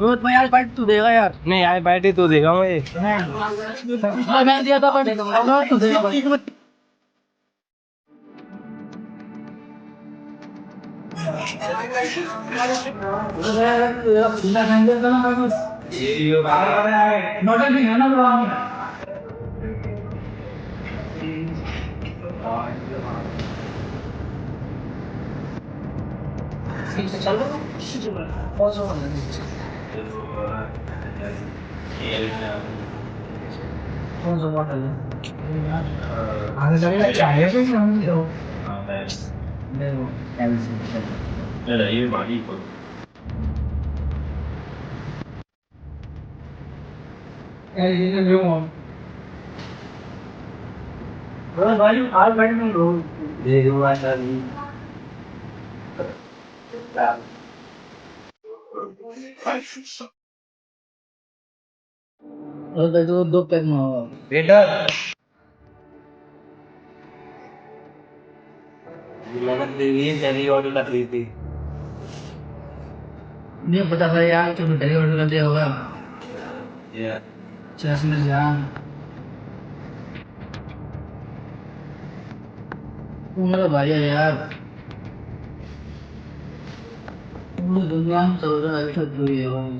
रोज भाई यार पार्टी तू देगा यार। नहीं यार पार्टी तू देगा मुझे। मैं दिया था पार्टी तू देगा। नोटल भी है ना चलो कौन सा मॉडल है आने लगेगा चाहिए भी हम दो देखो कैसे ये बाकी को ये जो रोज भाई आज बैठ में रोज देखो ऐसा नहीं रोज तो दो पैक में वेटर लगन देवी तेरी ऑर्डर लग रही थी। नहीं पता था यार तुम पहले ऑर्डर कर दिया होगा ये चेस में जान तू मेरा भाई है यार पूरी दुनिया में सब अच्छा हुई है भाई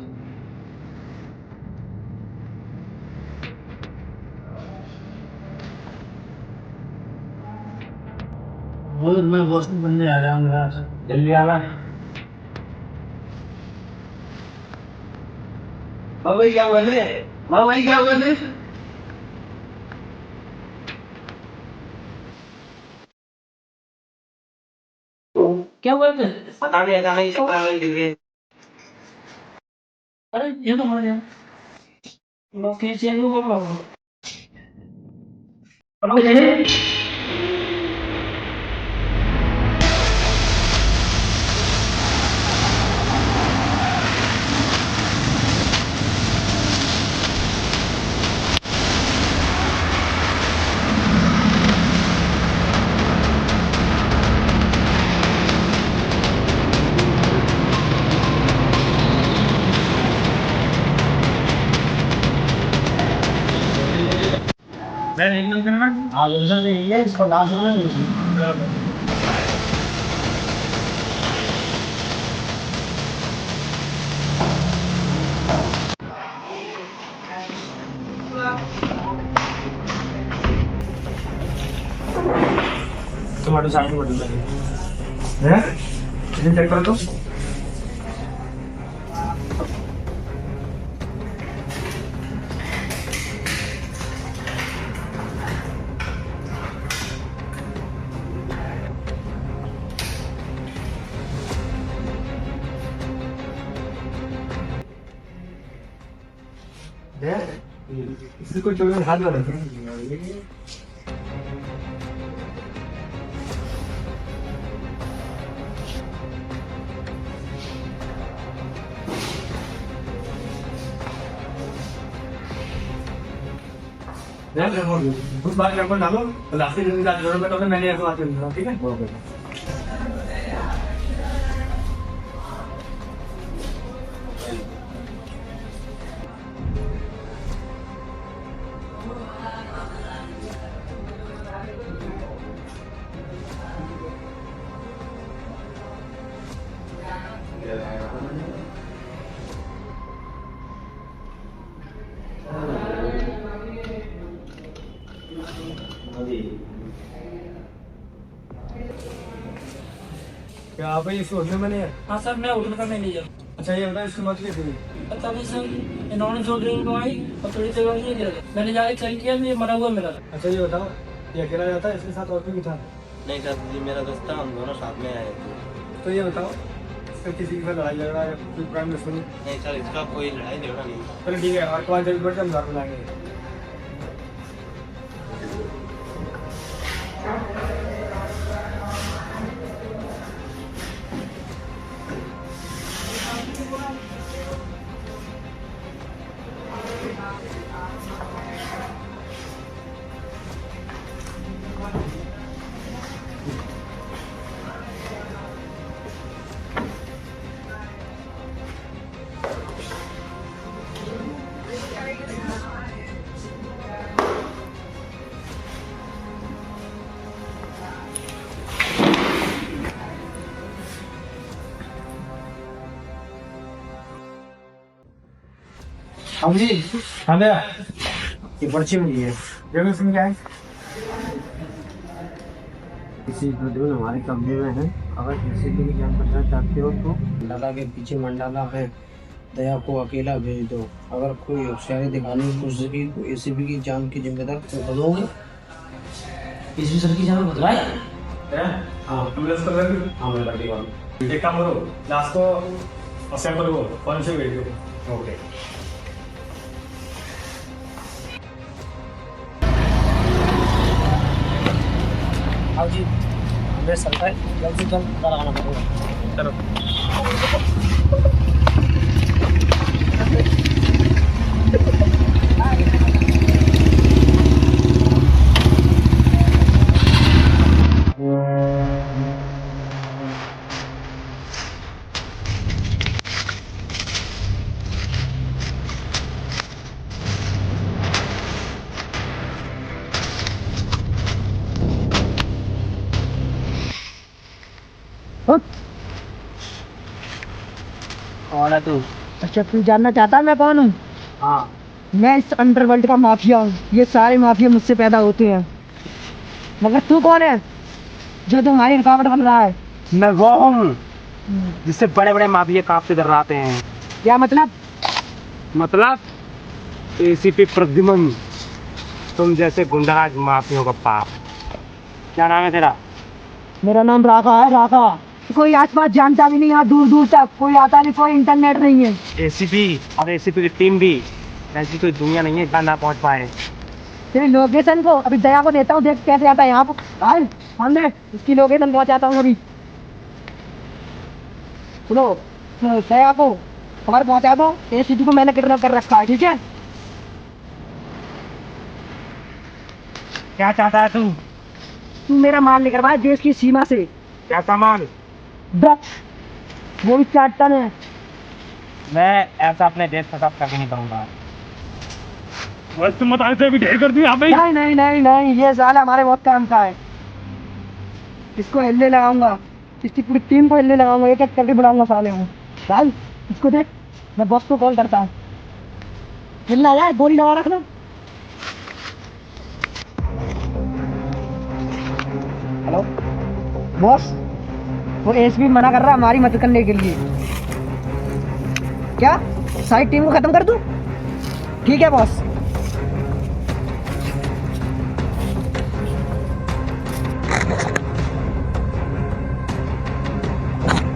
वो मैं बॉस बनने आ रहा हूँ यार जल्दी आना। बाबा क्या बोल रहे बाबा क्या बोल रहे क्या बोल रहे पता नहीं ऐसा नहीं चल रहा है। अरे ये तो मर गया लोकेशन को बाबा मैं नहीं करना। हाँ लोकेशन यही है इसको नाम सुना नहीं टमाटो सामने बटन लगे हैं इसे चेक करो तो इससे कोई चोट हाथ लगा उस बार डालो लास्ट में मैंने ऐसा बात कर ठीक है। क्या आप इस होटल में नहीं है? हाँ सर मैं होटल का मैनेजर अच्छा ये बताओ इसकी मौत कैसे हुई? पता नहीं सर इन्होंने जो ड्रिंक आई और थोड़ी देर बाद ये गिर गया मैंने जाके चेक किया ये मरा हुआ मिला अच्छा ये बताओ ये अकेला जाता है इसके साथ और कोई भी था? नहीं सर जी मेरा दोस्त था हम दोनों साथ में आए थे। तो ये बताओ इसका किसी के साथ लड़ाई झगड़ा या कोई क्राइम दुश्मनी? नहीं सर इसका कोई लड़ाई झगड़ा नहीं। चलो ठीक है और 5 जल्दी बढ़ हम घर बुलाएंगे। हाँ जी। हाँ भैया, ये पर्ची मिली है। देखो इसमें क्या है। इसी जो हमारे कब्जे में है, अगर किसी की भी जान पहचान चाहते हो तो मंडाला के पीछे मंडाला है, दया को अकेला भेज दो। अगर कोई होशियारी दिखाने की कोशिश की तो एसीपी की जान की जिम्मेदार तुम बदलोगे। इसी सर की जान बदला है। हाँ एम्बुलेंस कर रहे हाँ मैं गाड़ी वाला। एक काम करो, लास्ट को सैंपल को कौन से भेज दो। ओके। हाँ जी, मेरे सर का जल्द से जल्द पता लगाना पड़ेगा। चलो। कौन है तू? अच्छा तू जानना चाहता है मैं कौन हूँ? हाँ। मैं इस अंडरवर्ल्ड का माफिया हूँ। ये सारे माफिया मुझसे पैदा होते हैं। मगर तू कौन है जो तुम्हारी रुकावट बन रहा है? मैं वो हूँ जिससे बड़े बड़े माफिया कांपते डराते हैं। क्या मतलब? मतलब एसीपी प्रद्युमन, तुम जैसे गुंडाराज माफियों का पाप। क्या नाम है तेरा? मेरा नाम राका है, राका। कोई आसपास जानता भी नहीं, यहाँ दूर दूर तक कोई आता नहीं, कोई इंटरनेट नहीं है। एसीपी और एसीपी की टीम भी, ऐसी कोई दुनिया नहीं है जहाँ ना पहुँच पाए। तेरी लोकेशन को अभी दया को देता हूँ, देख कैसे आता है यहाँ पर। हाँ दे, इसकी लोकेशन पहुँचाता हूँ अभी। सुनो, दया को खबर पहुँचा दो, एसीपी को मैंने किडनैप कर रखा है, ठीक है? क्या चाहता है तू? तू मेरा माल निकलवा है देश की सीमा से। क्या सामान? ड्रग्स, वो भी 4 टन है। मैं ऐसा अपने देश का साथ कभी नहीं करूँगा। बस तुम मत आते, अभी ढेर कर दी यहाँ पे। नहीं नहीं नहीं नहीं, ये साला हमारे बहुत काम का है। इसको हिलने लगाऊंगा, इसकी पूरी टीम को हिलने लगाऊंगा, एक एक करके बुलाऊंगा साले को। चल इसको देख, मैं बॉस को कॉल करता हूँ। हिलना जाए, गोली लगा रखना। हेलो बॉस, वो एसपी मना कर रहा है हमारी मदद करने के लिए। क्या सारी टीम को खत्म कर दूं? ठीक है बॉस।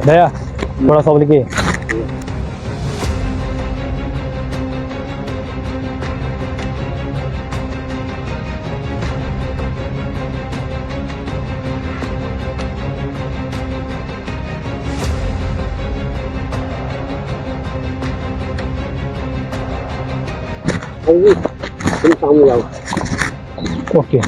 दया थोड़ा सा बोलिए। तुम सामने जाओ। ओके।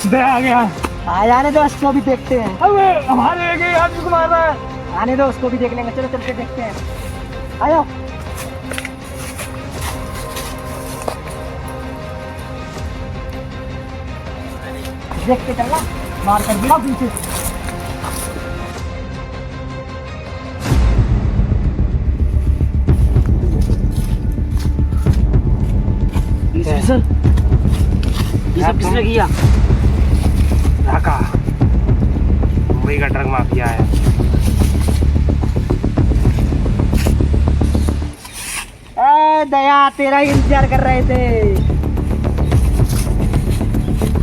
दया आ गया। आ जाने दो, उसको भी देखते हैं। अबे हमारे एक ही आदमी को मार रहा है। आने दो, उसको भी देख लेंगे। चलो चल के देखते हैं, आयो। देख के चलना, मार कर दिया पीछे। सर, ये सब किसने किया? ढाका मुंबई का ड्रग माफिया है। दया तेरा ही इंतजार कर रहे थे।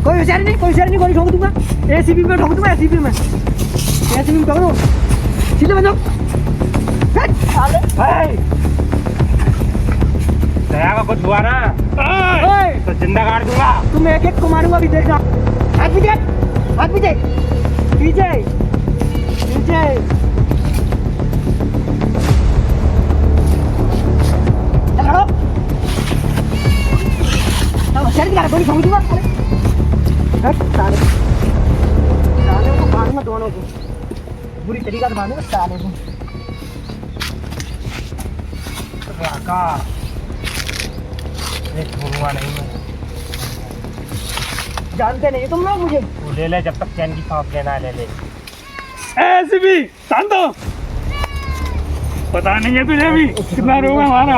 कोई होशियारी नहीं, कोई होशियारी नहीं, गोली ठोक दूंगा एसीबी में, ठोक दूंगा एसीबी में, एसीबी में ठोक दो, सीधे बंदो। दया का कुछ हुआ ना तो जिंदा काट दूंगा। तुम एक एक को मारूंगा, अभी देखना। हाथ पीछे, हाथ पीछे, पीछे पीछे। होशियारी दिखा, गोली ठोक दूंगा। साले साले को मारूंगा, दोनों को बुरी तरीका से मारूंगा साले को। ढाका छोड़ूंगा नहीं मैं। जानते नहीं तुम लोग मुझे। वो ले ले, जब तक चैन की सांस लेना है ले ले। ऐसे भी शांत हो, पता नहीं है तुझे भी कितना रोग है हमारा।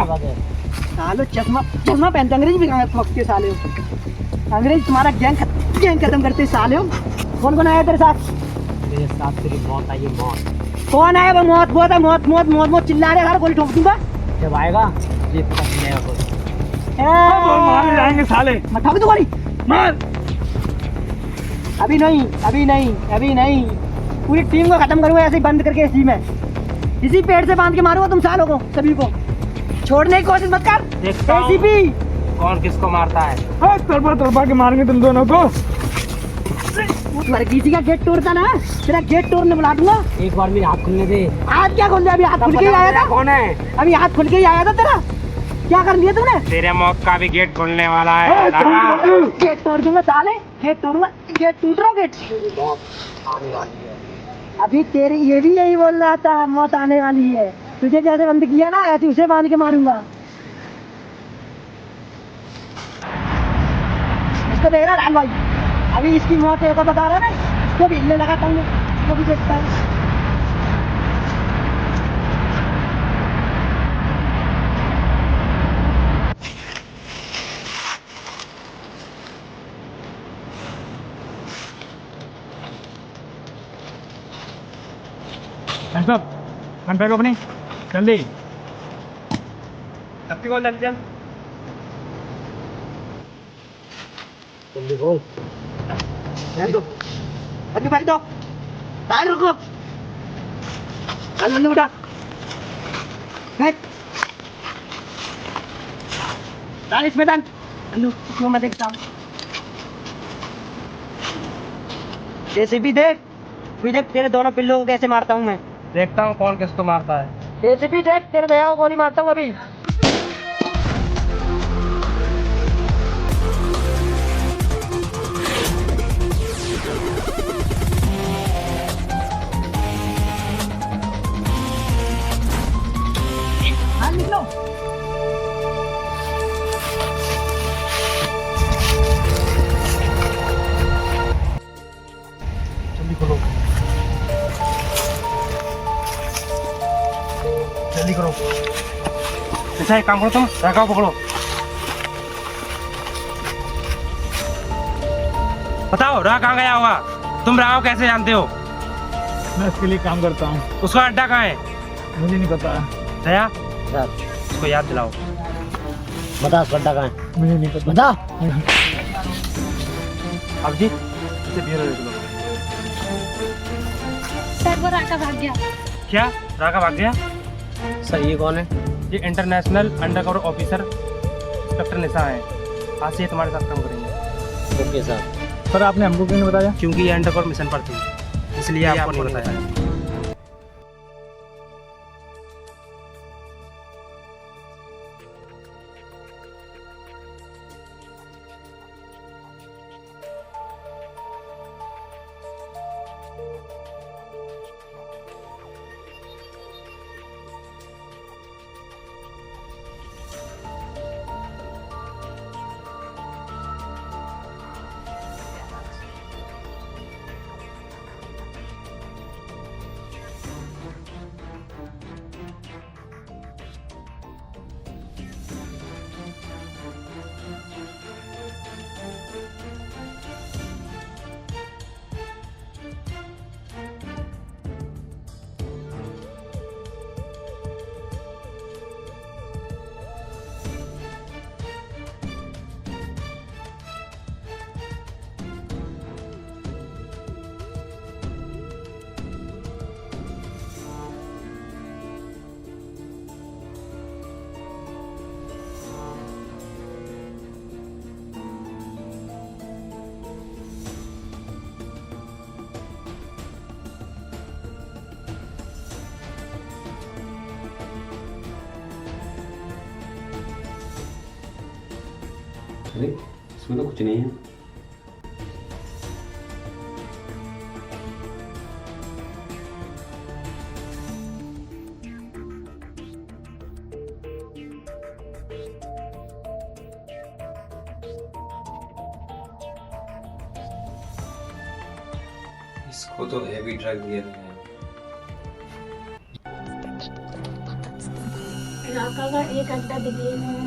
सालो चश्मा चश्मा पहनते, अंग्रेज भी वक्त के साले हो। अंग्रेज तुम्हारा गैंग खत्म करते साले हो। कौन कौन आया तेरे साथ? मेरे साथ तेरी मौत आई है, मौत। कौन आया? वो मौत बहुत है, मौत मौत मौत मौत चिल्ला रहे यार, गोली ठोक दूंगा जब आएगा ये पता चलेगा कुछ। मार जाएंगे साले, मैं ठोक दूं गोली। मार। अभी नहीं, अभी नहीं, अभी नहीं, पूरी टीम को खत्म करूंगा ऐसे ही बंद करके इसी में, इसी पेड़ से बांध के मारूंगा तुम सालों को, सभी को। छोड़ने की कोशिश मत कर। देखता हूँ एसीपी कौन किसको मारता है। तड़पा तड़पा के मारेंगे तुम दोनों को। किसी का गेट तोड़ता ना, तेरा गेट तोड़ने बुला दूंगा। एक बार मेरे हाथ खुलने दे। हाथ क्या खोल दिया? अभी हाथ खुल के ही आया था। कौन है? अभी हाथ खुल के ही आया था तेरा। क्या कर लिया तूने? तेरे मौत का भी गेट खुलने वाला है। गेट तोड़ दूंगा साले, गेट तोड़ूंगा, गेट टूट रहा गेट। अभी तेरी ये भी यही बोल रहा था, मौत आने वाली है। तुझे जैसे बंद किया ना, ऐसे उसे बांध के मारूंगा। इसको देख रहा राम भाई, अभी इसकी मौत है को बता रहा ना, इसको भी हिलने लगाता हूँ, इसको भी देखता है। घंटे को अपनी जल्दी अपनी कॉल जल्दी जल्दी बोल। अभी बैठ दो, बाहर रुको, अंदर उठा, बैठ, डाल इसमें डाल, अंदर क्यों मैं देखता हूँ। जैसे भी देख, फिर देख तेरे दोनों पिल्लों को कैसे मारता हूँ मैं। देखता हूँ कौन किसको मारता है। जैसे भी देख, तेरे दया को गोली मारता हूँ अभी। हाँ निकलो। जल्दी खोलो, जल्दी करो। ऐसा एक काम करो, तुम ढाका पकड़ो। बताओ राह कहाँ गया होगा? तुम राह कैसे जानते हो? मैं इसके लिए काम करता हूँ। उसका अड्डा कहाँ है? मुझे नहीं पता, दया उसको याद दिलाओ। बता गड्ढा कहाँ है? मुझे नहीं पता। बता। अभिजीत इसे बियर देख लो। सर वो राका भाग गया। क्या राघव भाग गया? सर ये कौन है? ये इंटरनेशनल अंडरकवर ऑफिसर डॉक्टर निशा है। आज से ये तुम्हारे साथ काम करेंगे। Okay sir. सर आपने हमको क्यों नहीं बताया? क्योंकि ये अंडरकवर मिशन पर थी, इसलिए आपको नहीं बताया। अरे इसमें तो कुछ नहीं है। इसको तो हेवी ड्रग दिया गया है। इलाका का एक अड्डा दिल्ली में है।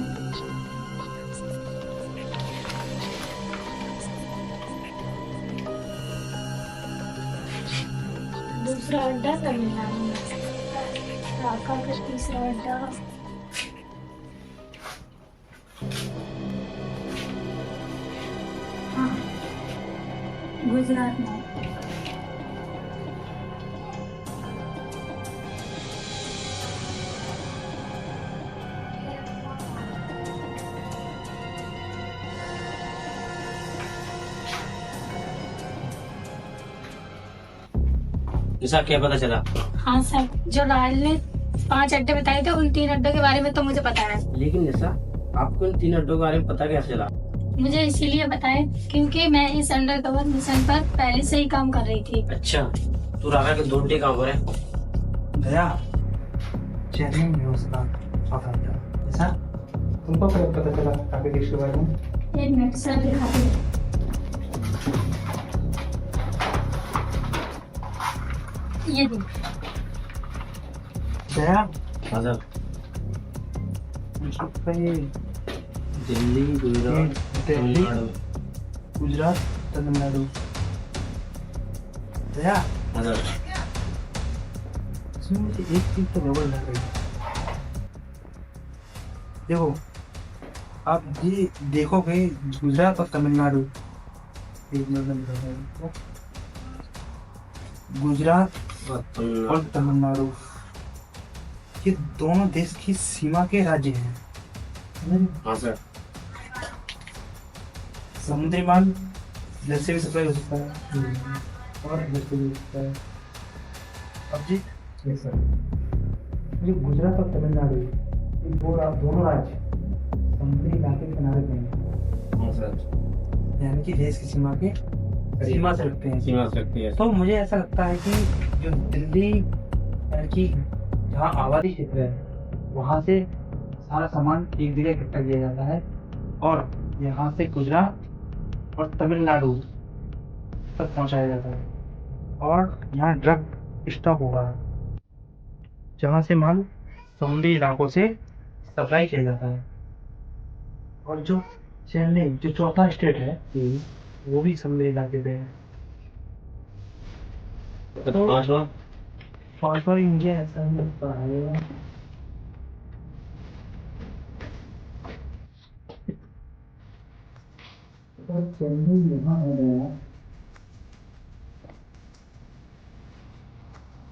दूसरा अड्डा तमिलनाडु में। इलाका का तीसरा अड्डा हाँ गुजरात में। ऐसा क्या पता चला? हाँ सर, जो लाल ने 5 अड्डे बताए थे उन 3 अड्डों के बारे में तो मुझे पता है। लेकिन ऐसा आपको इन 3 अड्डों के बारे में पता कैसे चला? मुझे इसीलिए बताए क्योंकि मैं इस अंडर कवर मिशन पर पहले से ही काम कर रही थी। अच्छा, तू रागा के 2 घंटे काम करे? दया चेन्नई में उसका पता था। ऐसा तुमको कैसे पता चला आपके देश के बारे में? 1 मिनट सर दिखाते हैं। ये देखो दया हाँ सर। उसका ये दिल्ली, गुजरात, दिल्ली, तमिलनाडु। गुजरात, तमिलनाडु। दया हाँ सर। इसमें मुझे एक चीज तो गड़बड़ लग रही है। देखो आप ये देखोगे गुजरात और तमिलनाडु, एक मिनट में गुजरात और तमिलनाडु ये दोनों देश की सीमा के राज्य हैं। हाँ सर। समुद्री माल जैसे भी सप्लाई हो सकता है और जैसे भी हो सकता है। अब जी ये सर, ये गुजरात और तमिलनाडु ये दोनों राज्य समुद्री इलाके के किनारे पे हैं। हाँ सर। यानी कि देश की सीमा के सीमा से लगते हैं। सीमा से लगती है। तो मुझे ऐसा लगता है कि जो दिल्ली यानी कि जहाँ आबादी क्षेत्र है वहाँ से सारा सामान एक जगह इकट्ठा किया जाता है और यहाँ से गुजरात और तमिलनाडु तक पहुँचाया जाता है और यहाँ ड्रग स्टॉक होगा जहाँ से माल समुद्री इलाकों से सप्लाई किया जाता है। और जो चेन्नई जो चौथा स्टेट है वो भी समुद्री इलाके पे है। तो पांचवा पांचवा इंडिया ऐसा लगता है। तो चेन्नई यहाँ हो गया।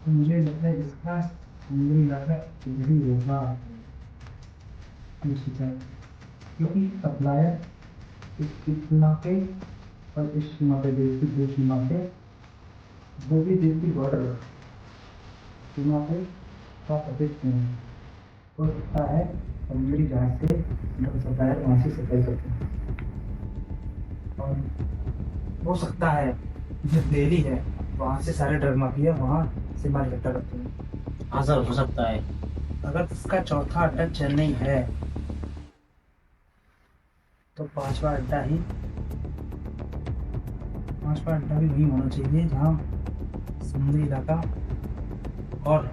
मुझे लगता है इसका समुद्री इलाका यही होगा क्योंकि सप्लायर इस सीमा पे और इस सीमा पे देश की दो सीमा पे वो भी देश की बॉर्डर सीमा पे अपेक्ष नहीं हो सकता है समुद्री जहाज से सप्लायर वहाँ से सप्लाई करते हैं। और हो सकता है जो दिल्ली है वहाँ से सारे ड्रग माफिया वहाँ से माल इकट्ठा करते हैं। हाँ सर, हो सकता है। अगर इसका चौथा अड्डा चेन्नई है तो पांचवा अड्डा भी वही होना चाहिए जहाँ समुद्री इलाका और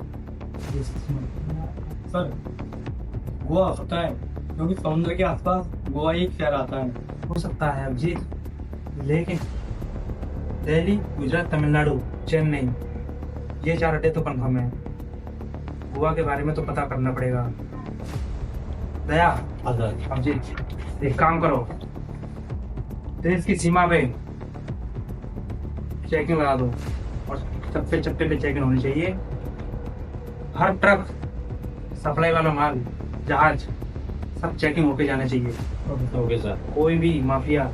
सर गोवा हो सकता है क्योंकि समुद्र के आसपास गोवा एक शहर आता है। हो सकता है अभिजीत, लेकिन दिल्ली, गुजरात, तमिलनाडु, चेन्नई ये 4 अड्डे तो कंफर्म है। गोवा के बारे में तो पता करना पड़ेगा। दया हाँ सर। अभिजीत एक काम करो, देश की सीमा पे चेकिंग लगा दो और चप्पे चप्पे पे चेकिंग होनी चाहिए। हर ट्रक, सप्लाई वाला माल, जहाज सब चेकिंग होके जाना चाहिए। Okay sir. कोई भी माफिया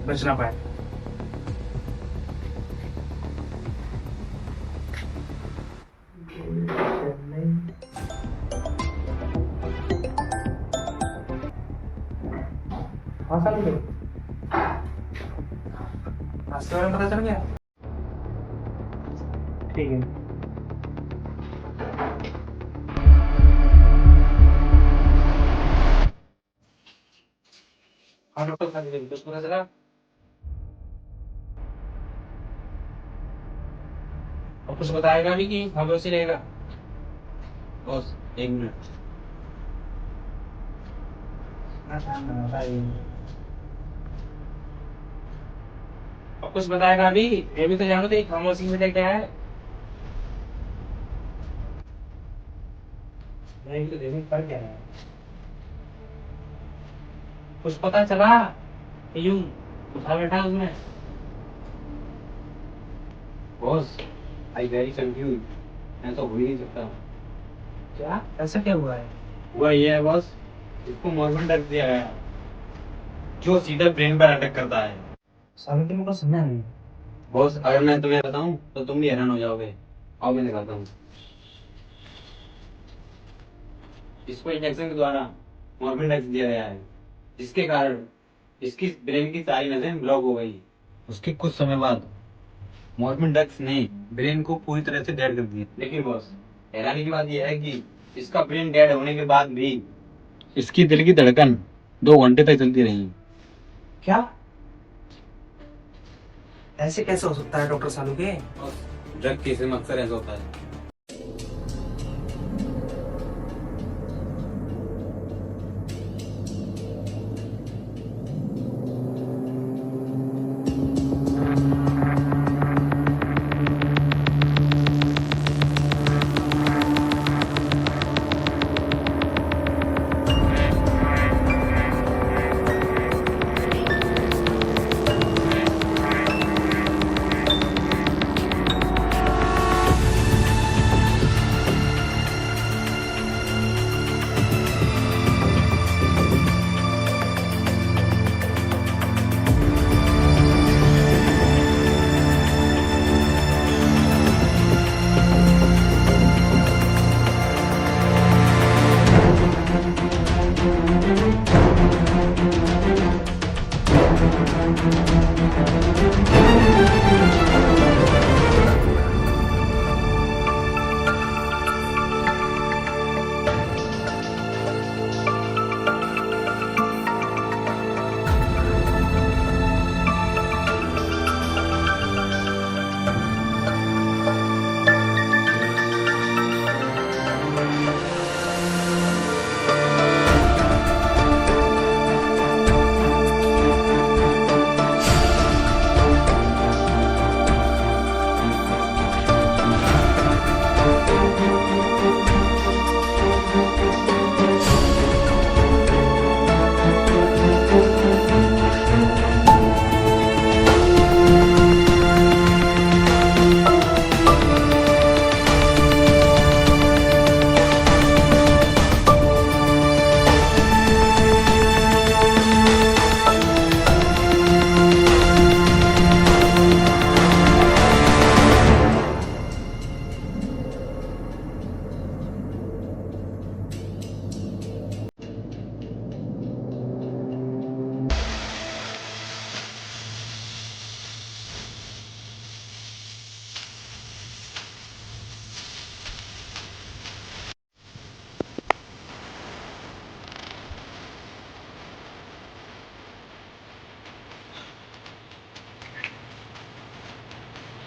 बच ना पाए। हाँ साल के रास्ते बारे में पता चल गया। ठीक है। हाँ डॉक्टर साहब मुझे कुछ पता चला। और कुछ बताएगा भी कि खामोश ही रहेगा। बस 1 मिनट। और कुछ बताएगा अभी? ये भी तो जानो तो खामोशी में क्या है। नहीं तो देखने पर क्या है। कुछ पता चला? यूं उठा बैठा उसमें। Boss I very confuse. मैं तो हो ही नहीं सकता। क्या ऐसा क्या हुआ है? हुआ ये है बॉस, इसको मॉर्फिन ड्रग दिया गया जो सीधा ब्रेन पर अटैक करता है। सालों के मुझको समझा नहीं। बॉस अगर मैं तुम्हें बताऊं तो तुम भी हैरान हो जाओगे। आओ मैं दिखाता हूँ। इसको इंजेक्शन के द्वारा मॉर्फिन ड्रग्स दिया गया है जिसके कारण इसकी ब्रेन की सारी नसें ब्लॉक हो गई। उसके कुछ समय बाद मॉर्फिन ड्रग्स ने ब्रेन को पूरी तरह से डेड कर दिया। लेकिन बॉस हैरानी की बात यह है कि इसका ब्रेन डेड होने के बाद भी इसकी दिल की धड़कन 2 घंटे तक चलती रही। क्या? ऐसे कैसे हो सकता है डॉक्टर सालू के? ड्रग केस में अक्सर ऐसा होता है।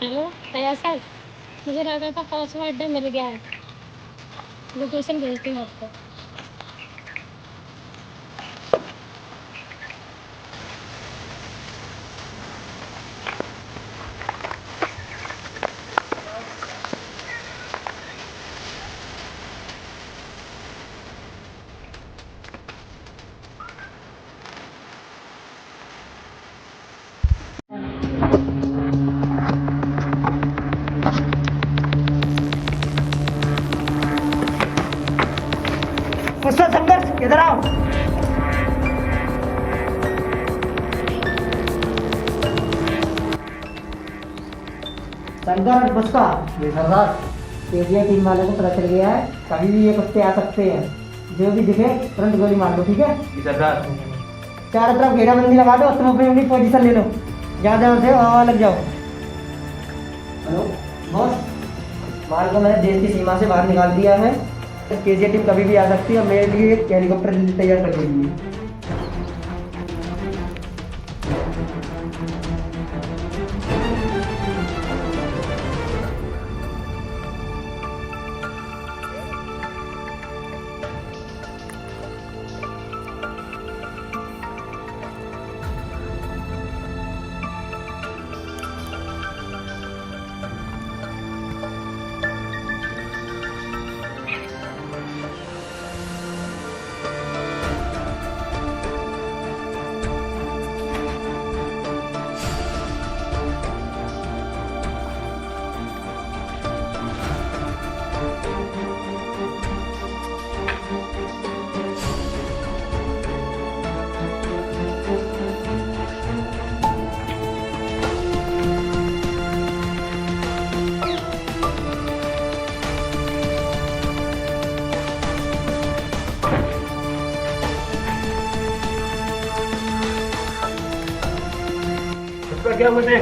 हेलो भैया सर, मुझे लगा था पासवर्ड अड्डा मिल गया है। लोकेशन भेजती हूँ आपको। मिस्टर संघर्ष इधर आओ। संघर्ष बसका ये सरदार एरिया टीम वाले को पता चल गया है, कभी भी ये कुत्ते आ सकते हैं। जो भी दिखे तुरंत गोली मार दो, ठीक है? सरदार चारों तरफ घेराबंदी लगा दो, तुम अपनी अपनी पोजीशन ले लो, जहाँ जहाँ से वहाँ लग जाओ। हेलो बॉस, माल को मैंने देश की सीमा से बाहर निकाल दिया है। केजीए टीम कभी भी आ सकती है, मेरे लिए एक हेलीकॉप्टर तैयार कर दीजिए। क्या मुझे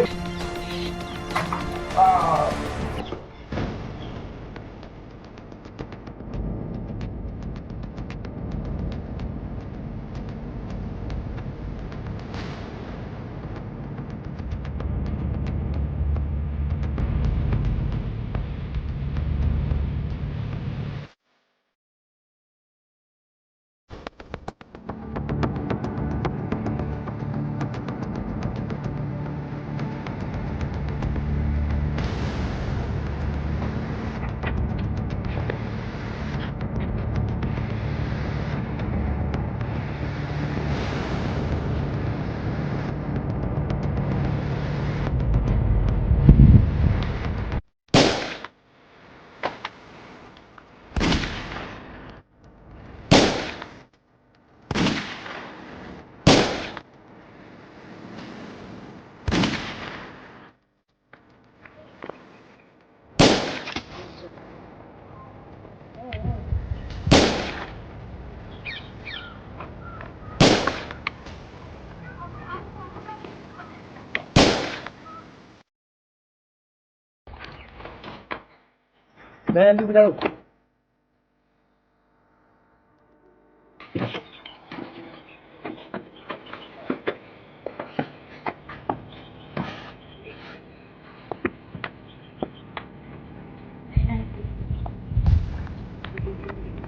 मैं भी बताऊं।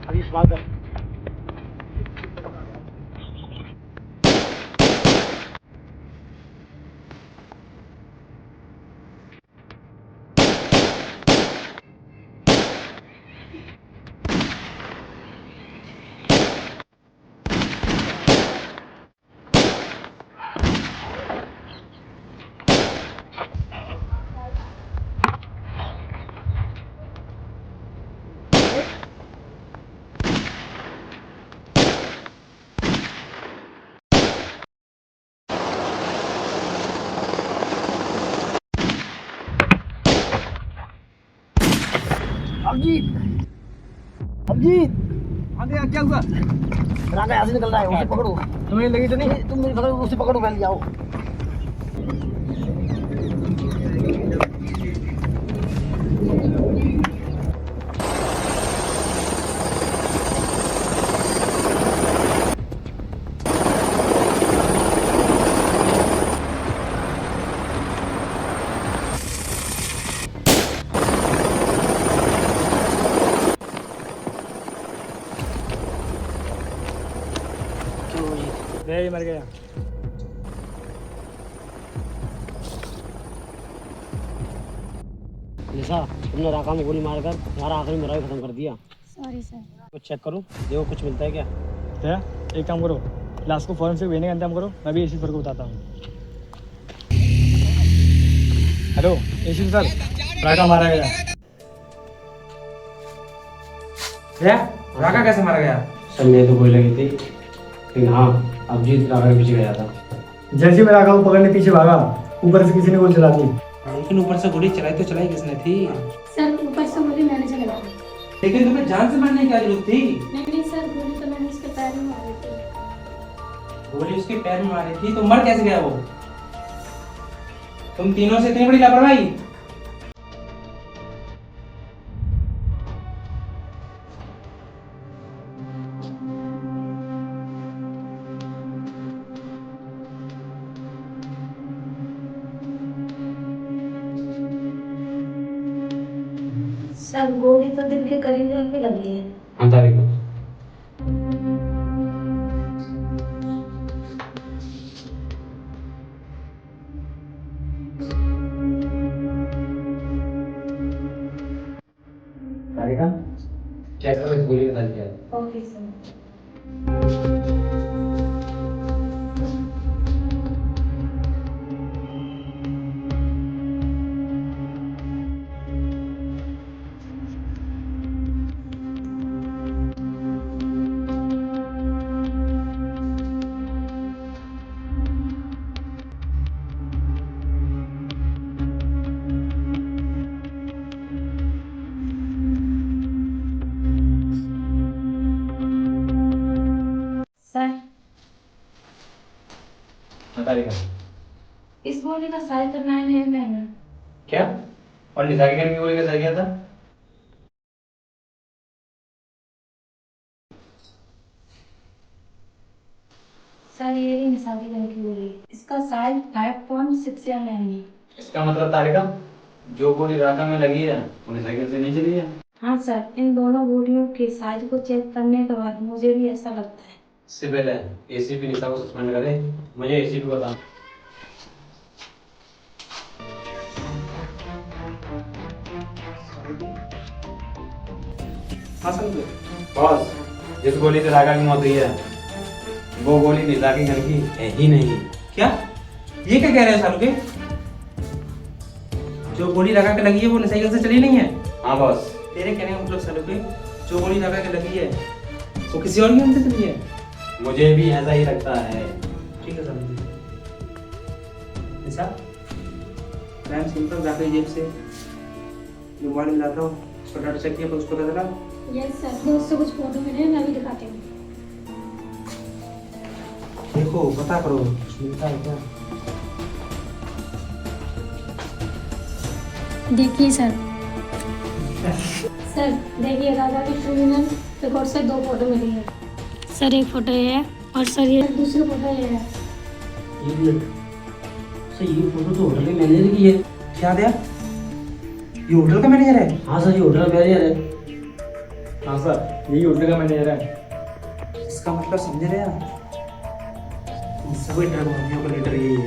अभी सवाल कर। अभिजीत, अभिजीत, आगे क्या हुआ? राका यहाँ से निकल रहा है, उसे पकड़ो। तुम्हें लगी तो नहीं? तुम मेरी पकड़ो, उसे पकड़ो, पहले जाओ। मर गया। निशा, तुमने राका में गोली मारकर हमारा आखिरी मुराई खत्म कर दिया। Sorry sir. कुछ चेक करो, देखो कुछ मिलता है क्या। क्या? एक काम करो, लाश को फौरन से भेजने का इंतजाम करो, मैं भी एसी सर को बताता हूँ। हेलो एसी सर, राका मारा गया। क्या? राका कैसे मारा गया? सर मुझे तो गोली लगी थी, लेकिन हाँ अभिजीत राका के पीछे गया था। जैसे मैं राका को पकड़ने पीछे भागा, ऊपर से किसी ने गोली चला दी। लेकिन ऊपर से गोली चलाई तो चलाई किसने थी? सर ऊपर से गोली मैंने चलाई। लेकिन तुम्हें जान से मारने की क्या जरूरत थी? नहीं सर, गोली तो मैंने इसके पैर में मारी थी। गोली उसके पैर में मारी थी तो मर कैसे गया वो? तुम तीनों से इतनी बड़ी लापरवाही? सर गोली तो दिल के करीब में लगी है। हाँ तारीख तारिका चेक करो इस गोली का दर्द क्या है। Okay sir. सर हाँ तारिका इस गोली का साइज तो 9 है। क्या? और निशा की गन की गोली का दर्द क्या था? सर ये रही निशानी गन की गोली, इसका साइज 5.6 mm है। इसका मतलब तारिका जो गोली राका में लगी है वो निशा की गन से नहीं चली है। हाँ सर, इन दोनों गोलियों के साइज को चेक करने के बाद मुझे भी ऐसा लगता है। इससे पहले एसीपी निशा को सस्पेंड करे, मुझे एसीपी बता। हाँ सर बॉस, जिस गोली से राका की मौत हुई है वो गोली निशा की गन की है ही नहीं। क्या? ये क्या कह रहे हैं सालू के? जो गोली राका के लगी है वो निशा की गन से चली नहीं है? हाँ बॉस। तेरे कहने का मतलब सालू के जो गोली राका के लगी है वो किसी और की गन से चली है? मुझे भी ऐसा ही लगता है। ठीक है सालू जी। निशा क्राइम सीन पर जाकर जेब से जो मोबाइल मिलाता हूँ उसका डाटा चेक किया पर उसको पता चला। यस सर, दोस्त से कुछ फोटो मिले, मैं भी दिखाती हूँ। देखो पता करो कुछ मिलता है क्या। देखिए सर। सर देखिए राजा के क्रिमिनल रिकॉर्ड से 2 फोटो मिली है। सर एक फोटो ये है और सर ये दूसरी फोटो ये है। ये फोटो तो होटल के मैनेजर की है। क्या दिया? ये होटल का मैनेजर है? हाँ सर ये होटल का मैनेजर है। हाँ सर यही होटल का मैनेजर है। इसका मतलब समझ रहे हैं सभी ड्रग माफिया का लीडर यही है।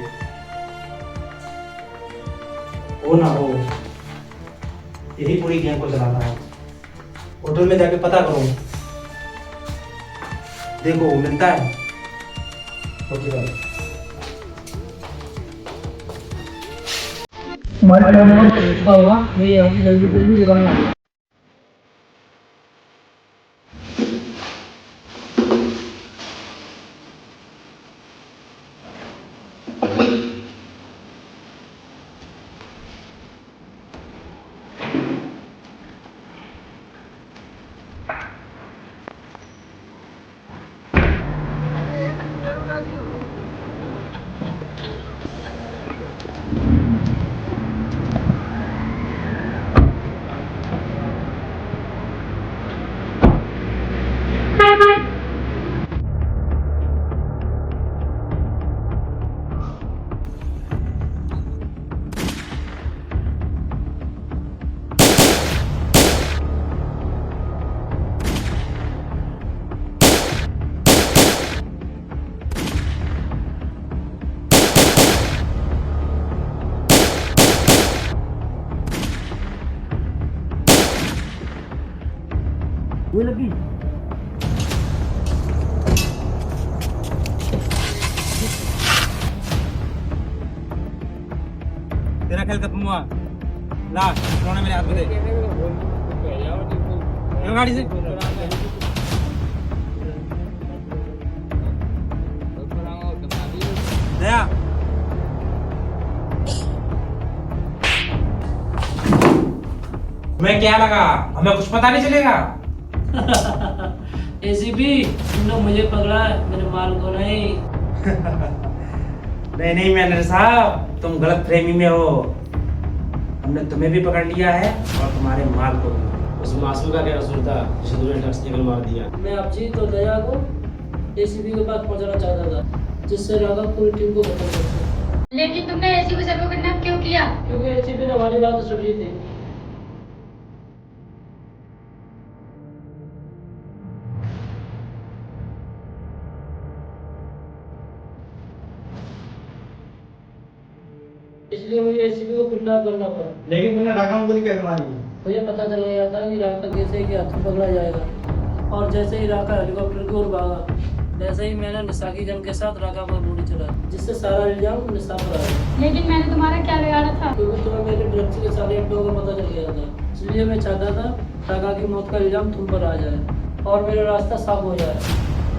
हो ना हो यही पूरी गैंग को चलाता है। होटल में जाके पता करो, देखो मिलता है। Okay sir. हमारे टाइम में क्या हुआ ये हम जल्दी जल्दी निकलना। वो लगी तेरा खेल खत्म हुआ। ला खिलौना मेरे हाथ में दे। चलो गाड़ी से। दया मैं क्या लगा हमें कुछ पता नहीं चलेगा। एसीपी तुम लोग मुझे पकड़ा, मेरे माल को नहीं। नहीं नहीं मैनेजर साहब, तुम गलत फहमी में हो। हमने तुम्हें भी पकड़ लिया है और तुम्हारे माल को भी। उस मासूम का क्या कसूर था जिसे तुमने ड्रग्स देकर मार दिया? मैं अभिजीत और दया को एसीपी के पास पहुंचाना चाहता था, जिससे राघव पूरी टीम को खत्म कर सके। लेकिन तुमने ऐसी को सबको किडनैप क्यों किया? क्योंकि एसीपी ने हमारी बात सुन ली थी। इसलिए मुझे एसीपी को किडनैप करना पड़ा। लेकिन तुमने राघव को गोली कैसे मारी? मुझे पता चल गया था कि राका कैसे के हाथों पकड़ा जाएगा, और जैसे ही राका हेलीकॉप्टर की ओर भागा, वैसे ही मैंने निशा की गन के साथ राका पर गोली चलाई, जिससे सारा इल्जाम निशा पर आया। लेकिन मैंने तुम्हारा क्या बिगाड़ा था? क्योंकि तुम्हें मेरे ड्रग्स के सारे अड्डों का पता चल गया था, इसलिए मैं चाहता था राका की मौत का इल्जाम तुम पर आ जाए और मेरा रास्ता साफ हो जाए।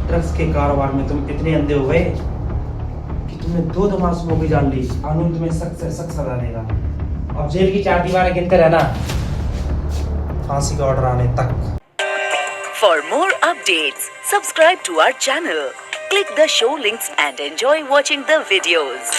ड्रग्स के कारोबार में तुम इतने अंधे हो गए कि तुमने 2 मासूमों की जान ली। कानून तुम्हें सख्त से सख्त सजा देगा। अब जेल की 4 दीवारें गिनते रहना, फांसी का ऑर्डर आने तक। For more updates, subscribe to our channel, click the show links and enjoy watching the videos.